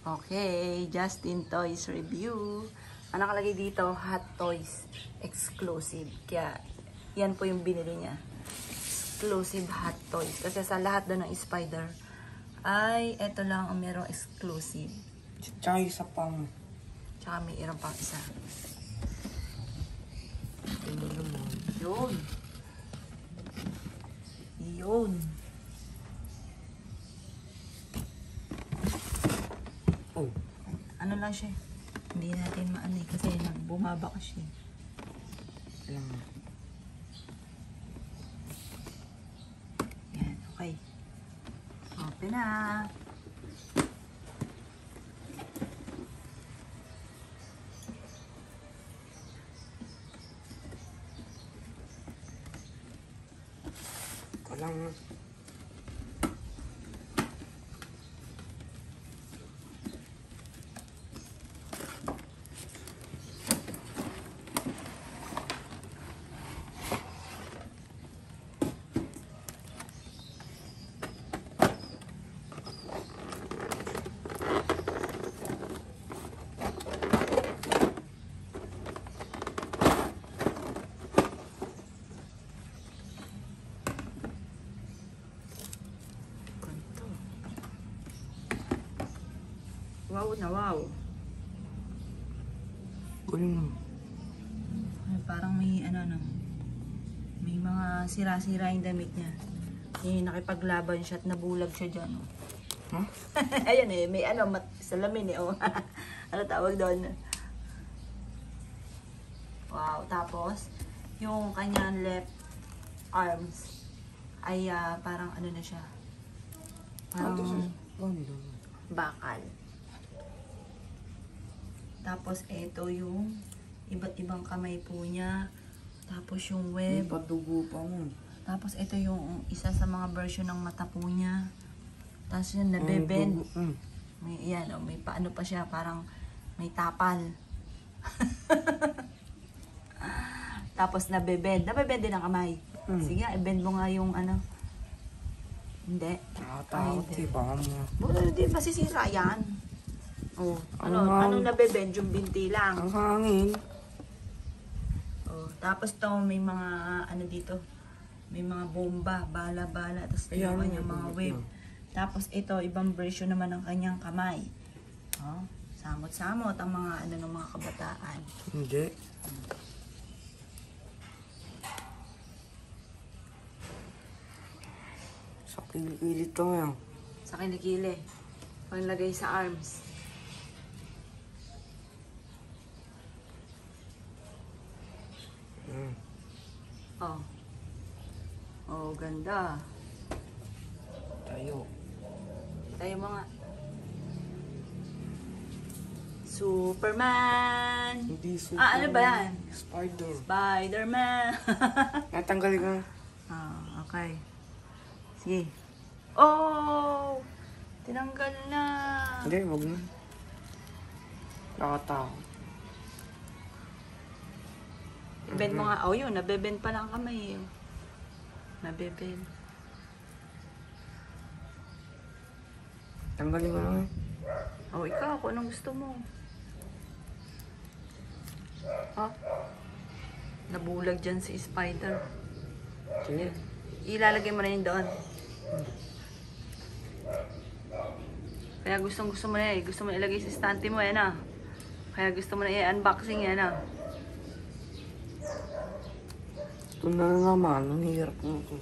Okay, Justin Toys Review. Ang nakalagay dito, Hot Toys Exclusive. Kaya, yan po yung binili niya. Exclusive Hot Toys. Kasi sa lahat doon ng Spider, ay, eto lang ang merong exclusive. Tsaka isa pang. Tsaka may irang pang isa. Yun. Yun. Oh. Ano lang siya? Hindi natin maano eh, kasi bumaba ka siya. Alam mo. Yan, okay. Open na. Walang. Wow na wow. Galing mo. Ay, parang may ano no. May mga sira-sira yung damit niya. Nakipaglaban siya at nabulag siya dyan. Oh. Huh? Ayan eh, may ano, salamin eh. Oh. Ano tawag doon? Wow, tapos yung kanyang left arms ay parang ano na siya. Parang bakal. Tapos ito yung iba't ibang kamay po niya. Tapos yung May web. padugo pa mo. Tapos ito yung isa sa mga version ng mata po niya. Tapos yun, nabebend. May, yan, oh, may paano pa siya, parang may tapal. Tapos nabebend. Nabebend din ang kamay. Sige, i-bend mo nga yung ano. Hindi. Nakatakot eh, baka mo. Hindi, masisira yan. Oh, ano nabebend yung binti lang. Ang hangin. Oh, tapos to may mga ano dito. May mga bomba, bala-bala, tapos yung kanyang mga wave. Tapos ito, ibang version naman ng kanyang kamay. Oh, samot-samot ang mga ano ng mga kabataan. Hindi. Sa kilikili to yan. Sa kilikili. Panglagay sa arms. Oh. Oh, ganda. Tayo. Tayo mga Superman. Hindi super. Ano ba yan? Spider. Spider-Man. Natanggalin ka. Okay. Sige. Oh! Tinanggal na. Hindi, wag na. Nakatakot. Bend mo nga. Oh, yun. Nabebend pa lang kamay. Nabebend. Tanggalin ko lang eh. Oh, ikaw. Kung anong gusto mo. Oh. Nabulag dyan si Spider. Sige. Ilalagay mo na yun doon. Kaya gustong gusto mo na eh. Gusto mo ilagay sa stante mo. Yan ah. Kaya gusto mo na i-unboxing yan ah. Ito na naman. Ang hirap mo ito.